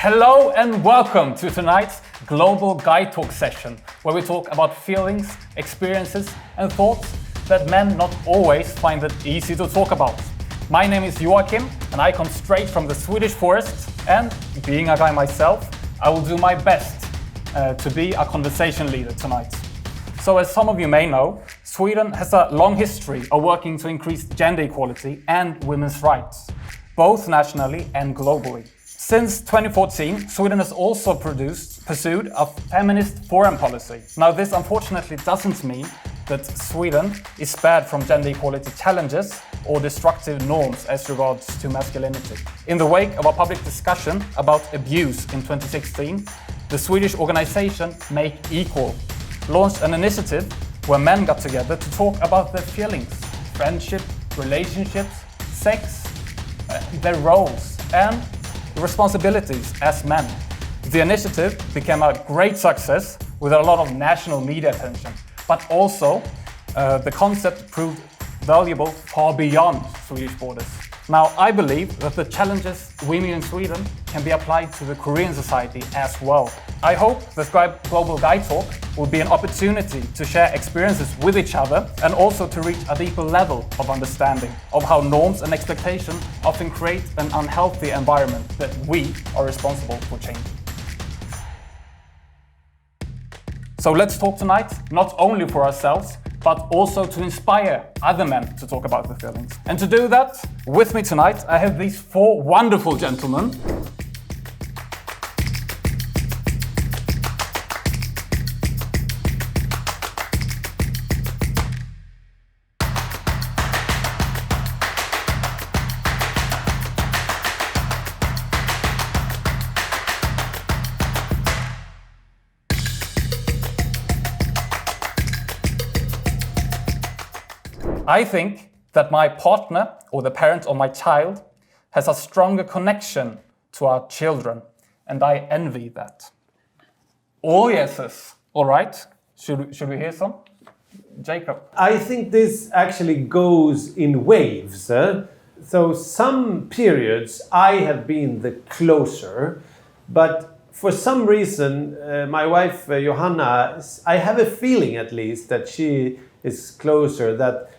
Hello and welcome to tonight's Global Guy Talk session, where we talk about feelings, experiences and thoughts that men not always find it easy to talk about. My name is Joachim and I come straight from the Swedish forests, and being a guy myself, I will do my best to be a conversation leader tonight. So as some of you may know, Sweden has a long history of working to increase gender equality and women's rights, both nationally and globally. Since 2014, Sweden has also pursued a feminist foreign policy. Now, this unfortunately doesn't mean that Sweden is spared from gender equality challenges or destructive norms as regards to masculinity. In the wake of a public discussion about abuse in 2016, the Swedish organization Make Equal launched an initiative where men got together to talk about their feelings, friendship, relationships, sex, their roles, and responsibilities as men. The initiative became a great success with a lot of national media attention, but also the concept proved valuable far beyond Swedish borders. Now, I believe that the challenges we meet in Sweden can be applied to the Korean society as well. I hope that Global Guy Talk will be an opportunity to share experiences with each other and also to reach a deeper level of understanding of how norms and expectations often create an unhealthy environment that we are responsible for changing. So let's talk tonight, not only for ourselves, but also to inspire other men to talk about their feelings. And to do that, with me tonight, I have these four wonderful gentlemen. I think that my partner or the parent of my child has a stronger connection to our children, and I envy that. Oh yeses, all right. Should we hear some? Jacob. I think this actually goes in waves. So some periods I have been the closer, but for some reason my wife Johanna, I have a feeling at least that she is closer, that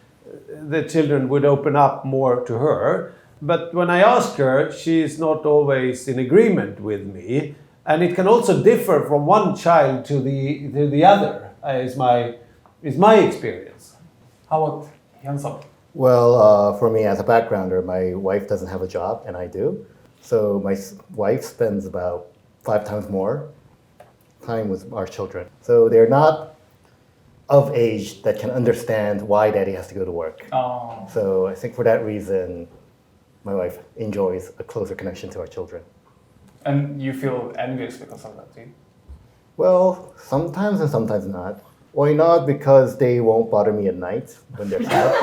the children would open up more to her. But when I ask her, she is not always in agreement with me. And it can also differ from one child to the other, is my experience. How about Jansson? Well, for me as a backgrounder, my wife doesn't have a job and I do. So my wife spends about 5 times more time with our children. So they're not of age that can understand why daddy has to go to work. Oh. So I think for that reason, my wife enjoys a closer connection to our children. And you feel envious because of that, do you? Well, sometimes and sometimes not. Why not? Because they won't bother me at night when they're sad.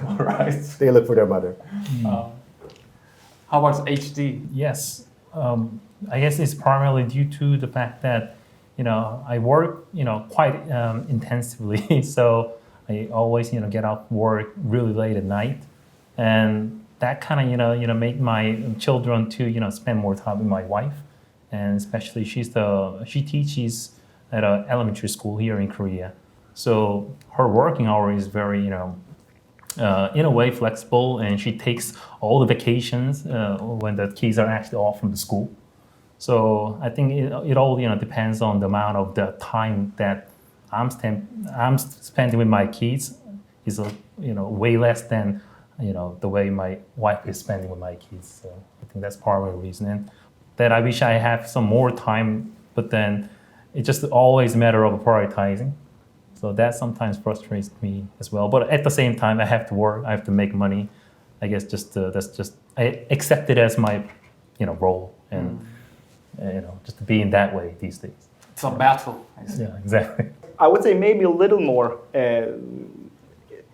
All right. They look for their mother. How about HD? Yes, I guess it's primarily due to the fact that I work quite intensively, so I always get off work really late at night, and that kind of make my children to spend more time with my wife, and especially she teaches at an elementary school here in Korea, so her working hour is very in a way flexible, and she takes all the vacations when the kids are actually off from the school. So I think it all depends on the amount of the time that I'm spending with my kids is way less than the way my wife is spending with my kids. So I think that's part of the reason. And that I wish I have some more time, but then it's just always a matter of prioritizing. So that sometimes frustrates me as well. But at the same time, I have to work. I have to make money. I guess I accept it as my role and. Just to be in that way these days. It's a battle. Yeah, exactly. I would say maybe a little more.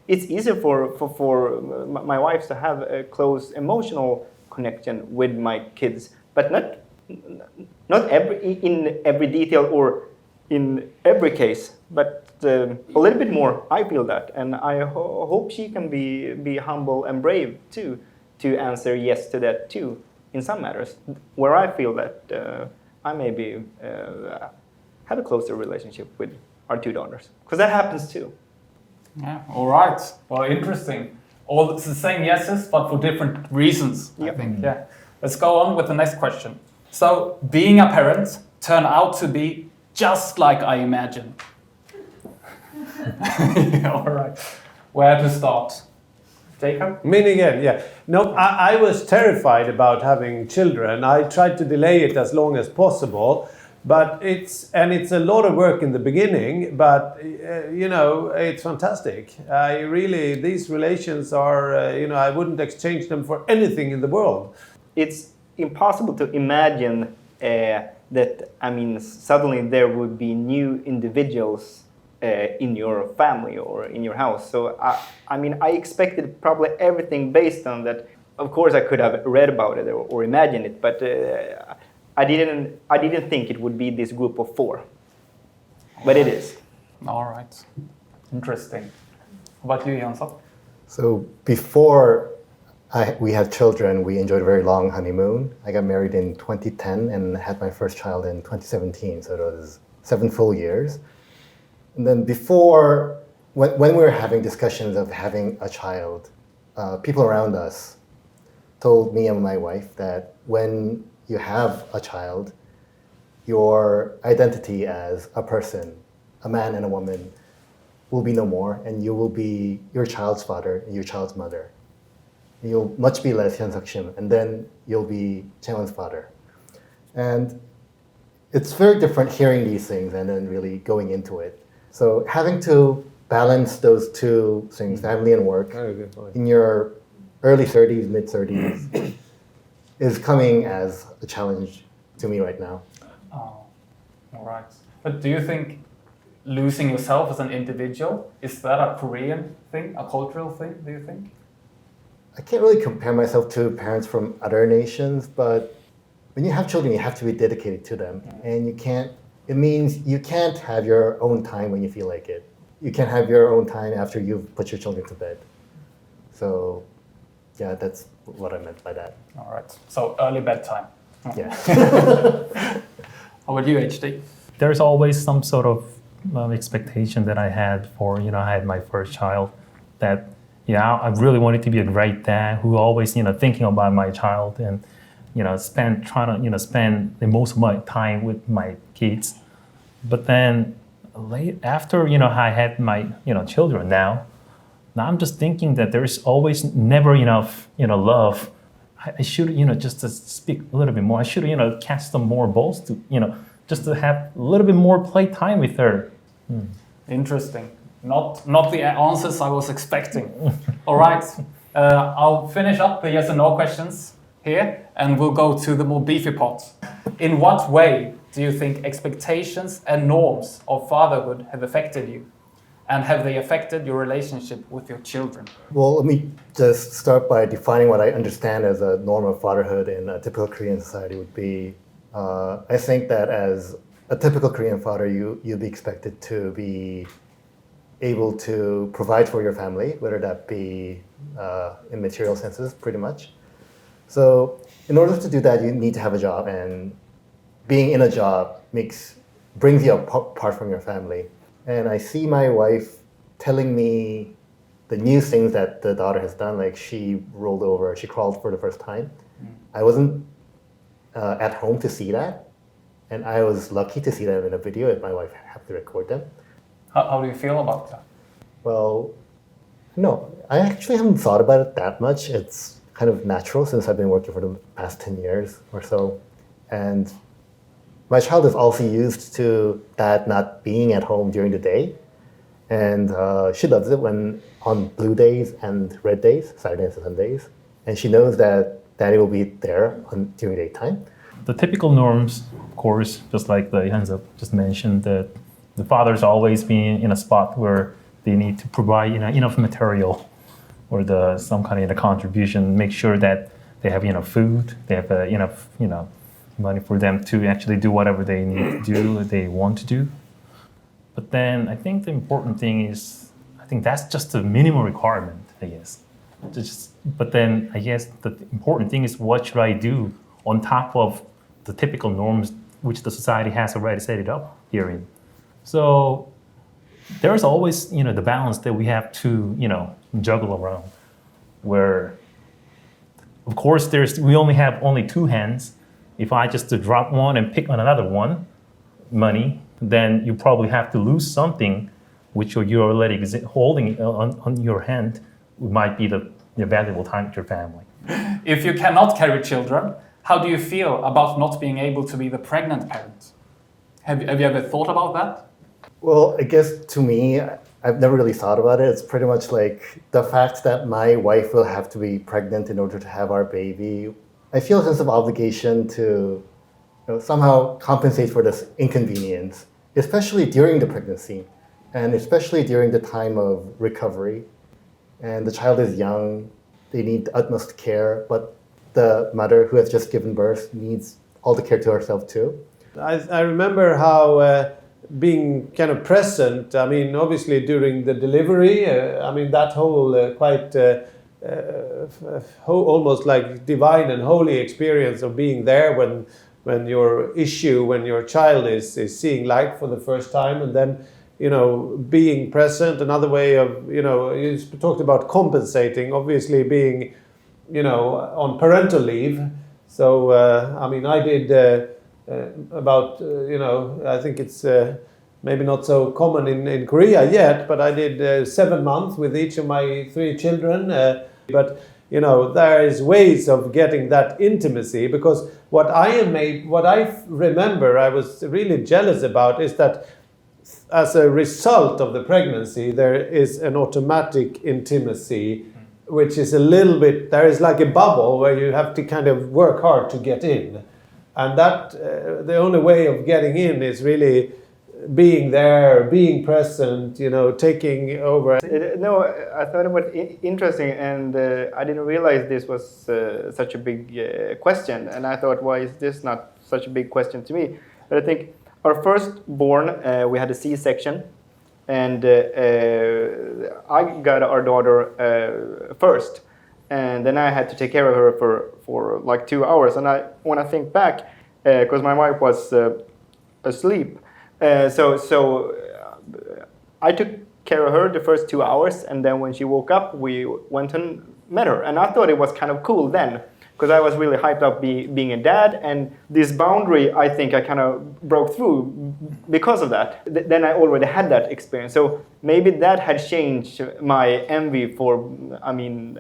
It's easier for my wife to have a close emotional connection with my kids, but not in every detail or in every case, but a little bit more. I feel that, and I hope she can be humble and brave too, to answer yes to that too in some matters, where I feel that I maybe have a closer relationship with our two daughters, because that happens too. Yeah, all right. Well, interesting. All it's the same yeses, but for different reasons, I think. Yeah. Let's go on with the next question. So, being a parent turned out to be just like I imagined. Yeah, all right. Where to start? Jacob? Me again, yeah. No, I was terrified about having children. I tried to delay it as long as possible, but it's a lot of work in the beginning, but it's fantastic. These relations are, I wouldn't exchange them for anything in the world. It's impossible to imagine that, suddenly there would be new individuals in your family or in your house. So I expected probably everything based on that. Of course, I could have read about it or imagined it, but I didn't think it would be this group of 4. But it is. All right. Interesting. How about you, Jansson? So before we had children, we enjoyed a very long honeymoon. I got married in 2010 and had my first child in 2017, so it was 7 full years. And then before, when we were having discussions of having a child, people around us told me and my wife that when you have a child, your identity as a person, a man and a woman, will be no more, and you will be your child's father and your child's mother. You'll much be less Hyun-Suk Shim, and then you'll be Chaewon's father. And it's very different hearing these things and then really going into it. So having to balance those two things, family and work, in your early 30s, mid 30s, is coming as a challenge to me right now. Oh, all right. But do you think losing yourself as an individual, is that a Korean thing, a cultural thing, do you think? I can't really compare myself to parents from other nations, but when you have children, you have to be dedicated to them. And it means you can't have your own time when you feel like it. You can't have your own time after you've put your children to bed. So, yeah, that's what I meant by that. All right. So early bedtime. Yeah. How about you, HD? There's always some sort of expectation that I had for, I had my first child, that, I really wanted to be a great dad who always, thinking about my child and, spend the most of my time with my kids. But then after, I had my, children now I'm just thinking that there's always never enough, love. I should, just to speak a little bit more, I should, catch some more balls to, just to have a little bit more playtime with her. Interesting. Not the answers I was expecting. All right. I'll finish up the yes and no questions here, and we'll go to the more beefy part. In what way do you think expectations and norms of fatherhood have affected you? And have they affected your relationship with your children? Well, let me just start by defining what I understand as a norm of fatherhood in a typical Korean society would be. I think that as a typical Korean father, you'd be expected to be able to provide for your family, whether that be in material senses, pretty much. So in order to do that, you need to have a job, and being in a job brings you apart from your family. And I see my wife telling me the new things that the daughter has done, like she rolled over, she crawled for the first time. I wasn't at home to see that, and I was lucky to see that in a video if my wife had to record them. How do you feel about that? Well, no, I actually haven't thought about it that much. It's kind of natural since I've been working for the past 10 years or so. And my child is also used to dad not being at home during the day. And she loves it when on blue days and red days, Saturdays and Sundays. And she knows that daddy will be there during daytime. The typical norms, of course, just like the Hyun-Suk just mentioned, that the father's always being in a spot where they need to provide enough material or some kind of contribution, make sure that they have enough food, they have enough money for them to actually do whatever they need to do, they want to do. But then I think the important thing is, I think that's just the minimum requirement, I guess. But then I guess the important thing is what should I do on top of the typical norms which the society has already set it up here in. So there's always, the balance that we have to, juggle around, where of course we only have two hands. If I just drop one and pick on another one, money, then you probably have to lose something which you're already holding on your hand. Might be the valuable time with your family. If you cannot carry children, how do you feel about not being able to be the pregnant parent? Have you ever thought about that? Well, I guess to me, I've never really thought about it. It's pretty much like the fact that my wife will have to be pregnant in order to have our baby. I feel a sense of obligation to somehow compensate for this inconvenience, especially during the pregnancy and especially during the time of recovery. And the child is young, they need the utmost care, but the mother who has just given birth needs all the care to herself too. I remember how being kind of present, obviously during the delivery, that whole almost like divine and holy experience of being there when your child is seeing light for the first time, and then being present. Another way of, you talked about compensating, obviously being, on parental leave. So, I did I think it's maybe not so common in Korea yet, but I did 7 months with each of my 3 children. But there is ways of getting that intimacy, because what I remember I was really jealous about is that as a result of the pregnancy, there is an automatic intimacy, which is a little bit, there is like a bubble where you have to kind of work hard to get in. And that the only way of getting in is really being there, being present, taking over. No, I thought it was interesting, and I didn't realize this was such a big question. And I thought, why is this not such a big question to me? But I think our firstborn, we had a C-section, and I got our daughter first. And then I had to take care of her for like 2 hours. And when I think back, because my wife was asleep, so I took care of her the first 2 hours, and then when she woke up, we went and met her. And I thought it was kind of cool then, because I was really hyped up being a dad, and this boundary, I think I kind of broke through because of that. Then I already had that experience. So maybe that had changed my envy for,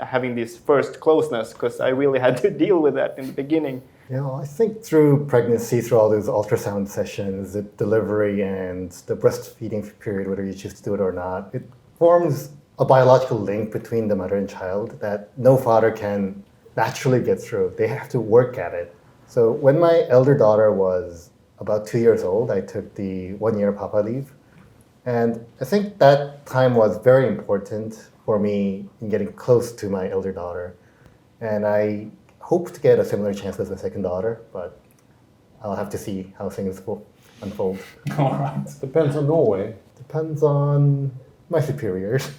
having this first closeness, because I really had to deal with that in the beginning. I think through pregnancy, through all those ultrasound sessions, the delivery and the breastfeeding period, whether you choose to do it or not, it forms a biological link between the mother and child that no father can naturally get through. They have to work at it. So when my elder daughter was about 2 years old, I took the 1-year papa leave. And I think that time was very important for me in getting close to my elder daughter. And I hope to get a similar chance with the second daughter, but I'll have to see how things will unfold. All right. Depends on Norway. Depends on my superiors.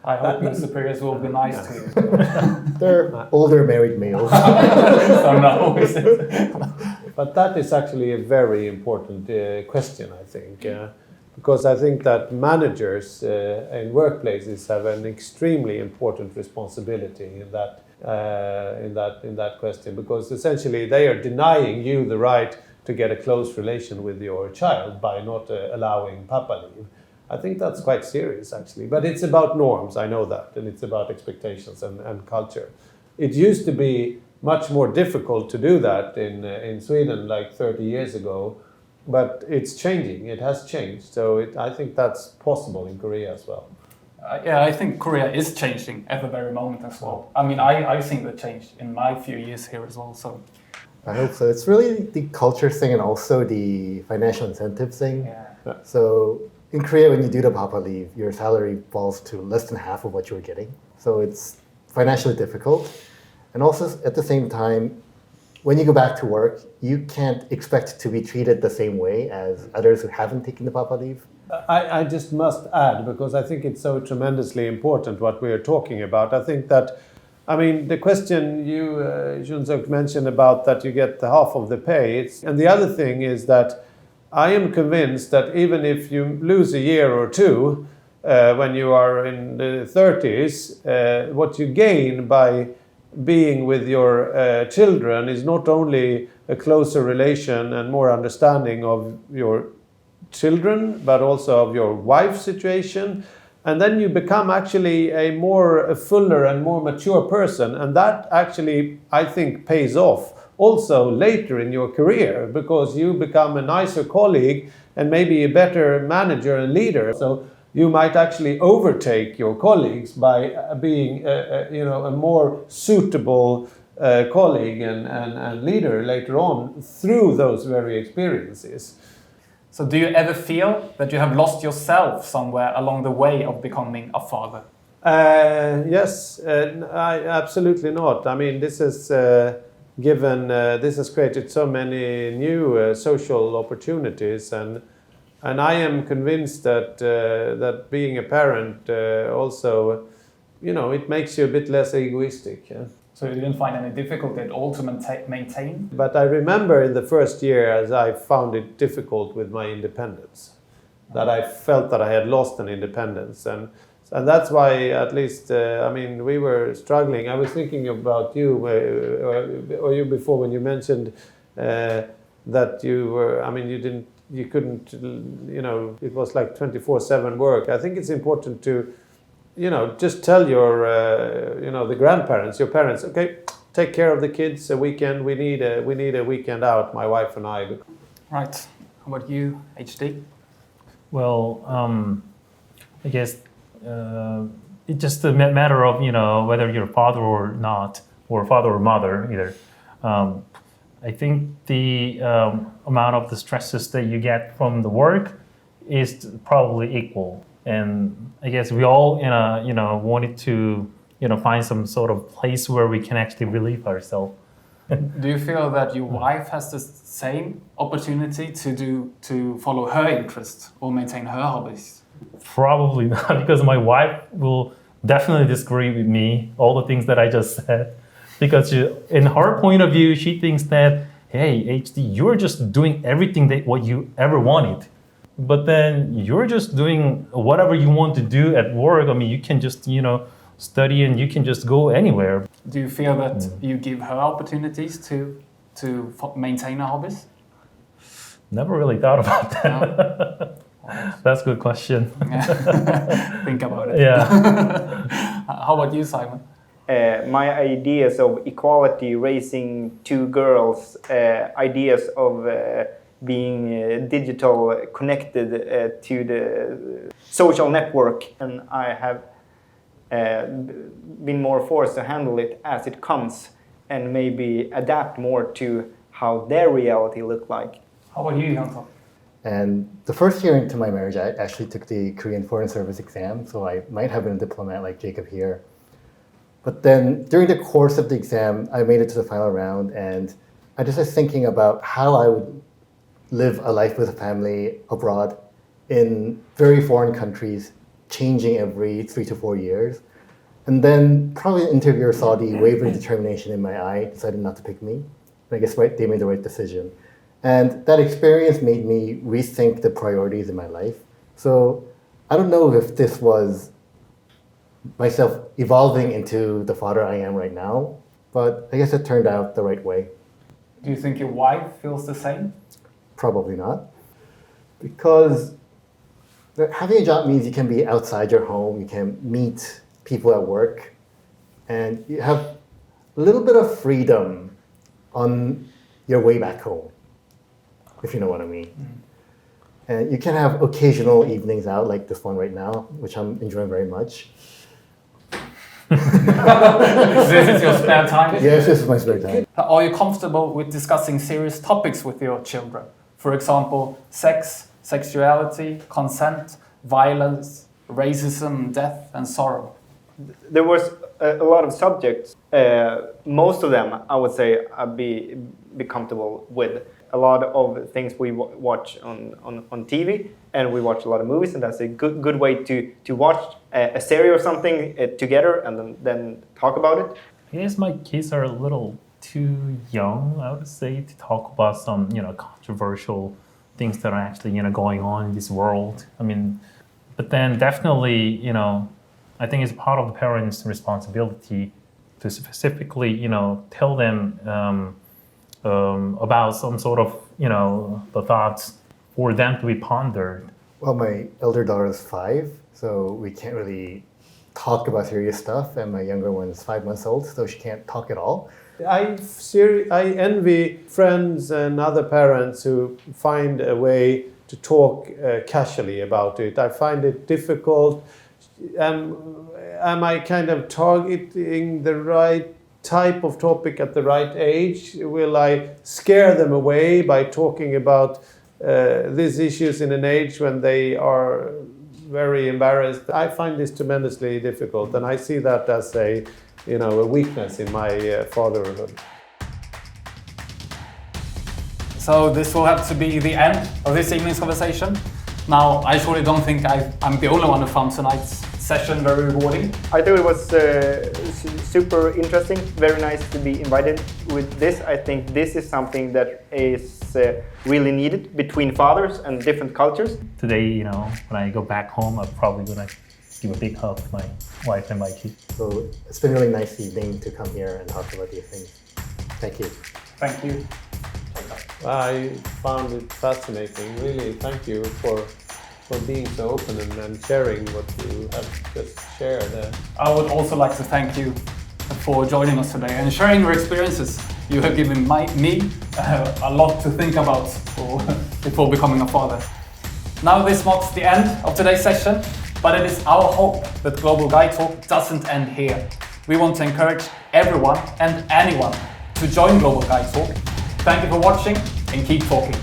I hope your superiors will be nice to you. They're older married males. So no, is it? But that is actually a very important question, I think, because I think that managers in workplaces have an extremely important responsibility in that question, because essentially they are denying you the right to get a close relation with your child by not allowing papa leave. I think that's quite serious, actually. But it's about norms, I know that, and it's about expectations and culture. It used to be much more difficult to do that in Sweden like 30 years ago, but it's changing. It has changed. So I think that's possible in Korea as well. I think Korea is changing at the very moment as well. I've seen the change in my few years here as well. So I hope so. It's really the culture thing and also the financial incentive thing. yeah. So in Korea, when you do the papa leave, your salary falls to less than half of what you were getting. So it's financially difficult. And also at the same time, when you go back to work, you can't expect to be treated the same way as others who haven't taken the papa leave. I just must add, because I think it's so tremendously important what we are talking about. I think that I mean, the question you, Junzok, mentioned about that you get the half of the pay. And the other thing is that I am convinced that even if you lose a year or two when you are in the 30s, what you gain by being with your children is not only a closer relation and more understanding of your children, but also of your wife's situation. And then you become actually a fuller and more mature person. And that actually, I think, pays off also later in your career, because you become a nicer colleague and maybe a better manager and leader. So you might actually overtake your colleagues by being a more suitable colleague and leader later on through those very experiences. So do you ever feel that you have lost yourself somewhere along the way of becoming a father? Yes, absolutely not. I mean, this has this has created so many new social opportunities, and I am convinced that that being a parent also, it makes you a bit less egoistic. Yeah? So you didn't find any difficulty at all to maintain? But I remember in the first year, as I found it difficult with my independence, that I felt that I had lost an independence. And that's why, at least, we were struggling. I was thinking about you, or you before, when you mentioned that you were, you couldn't, it was like 24/7 work. I think it's important to, just tell your, the grandparents, your parents, okay, take care of the kids a weekend. We need a weekend out, my wife and I. Right. How about you, HD? Well, I guess it's just a matter of, whether you're a father or not, or father or mother either. I think the amount of the stresses that you get from the work is probably equal. And I guess we all, wanted to, find some sort of place where we can actually relieve ourselves. Do you feel that your wife has the same opportunity to follow her interests or maintain her hobbies? Probably not, because my wife will definitely disagree with me, all the things that I just said. Because in her point of view, she thinks that, hey, HD, you're just doing everything what you ever wanted. But then you're just doing whatever you want to do at work. I mean, you can just, study and you can just go anywhere. Do you feel that you give her opportunities to maintain her hobbies? Never really thought about that. No? That's a good question. Think about it. Yeah. How about you, Simon? My ideas of equality, raising two girls, ideas of being digital connected to the social network, and I have been more forced to handle it as it comes and maybe adapt more to how their reality look like. How about you, Jan? And the first year into my marriage, I actually took the Korean Foreign Service exam, so I might have been a diplomat like Jacob here. But then during the course of the exam, I made it to the final round, and I just was thinking about how I would live a life with a family abroad in very foreign countries, changing every 3 to 4 years. And then probably the interviewer saw the wavering determination in my eye, decided not to pick me. And I guess they made the right decision. And that experience made me rethink the priorities in my life. So I don't know if this was myself evolving into the father I am right now, but I guess it turned out the right way. Do you think your wife feels the same? Probably not. Because having a job means you can be outside your home, you can meet people at work, and you have a little bit of freedom on your way back home, if you know what I mean. And you can have occasional evenings out like this one right now, which I'm enjoying very much. This is your spare time? Yes, this is my spare time. Are you comfortable with discussing serious topics with your children? For example, sex, sexuality, consent, violence, racism, death, and sorrow. There was a lot of subjects. Most of them, I would say, I'd be comfortable with. A lot of things we watch on TV, and we watch a lot of movies, and that's a good way to watch a series or something together and then talk about it. I guess my kids are a little too young, I would say, to talk about some, controversial things that are actually, going on in this world. I mean, but then definitely, I think it's part of the parents' responsibility to specifically, tell them about some sort of, the thoughts for them to be pondered. Well, my elder daughter is 5, so we can't really talk about serious stuff, and my younger one is 5 months old, so she can't talk at all. I envy friends and other parents who find a way to talk casually about it. I find it difficult. Am I kind of targeting the right type of topic at the right age? Will I scare them away by talking about these issues in an age when they are very embarrassed? I find this tremendously difficult, and I see that as a weakness in my fatherhood. So this will have to be the end of this evening's conversation. Now, I surely don't think I'm the only one who found tonight's session very rewarding. I thought it was super interesting, very nice to be invited with this. I think this is something that is really needed between fathers and different cultures. Today, when I go back home, I'm probably going to give a big hug to my wife and my kids. So it's been really nice evening to come here and talk about these things. Thank you. Thank you. I found it fascinating. Really, thank you for being so open and sharing what you have just shared. I would also like to thank you for joining us today and sharing your experiences. You have given me a lot to think about before becoming a father. Now this marks the end of today's session, but it is our hope that Global Guy Talk doesn't end here. We want to encourage everyone and anyone to join Global Guy Talk. Thank you for watching and keep talking.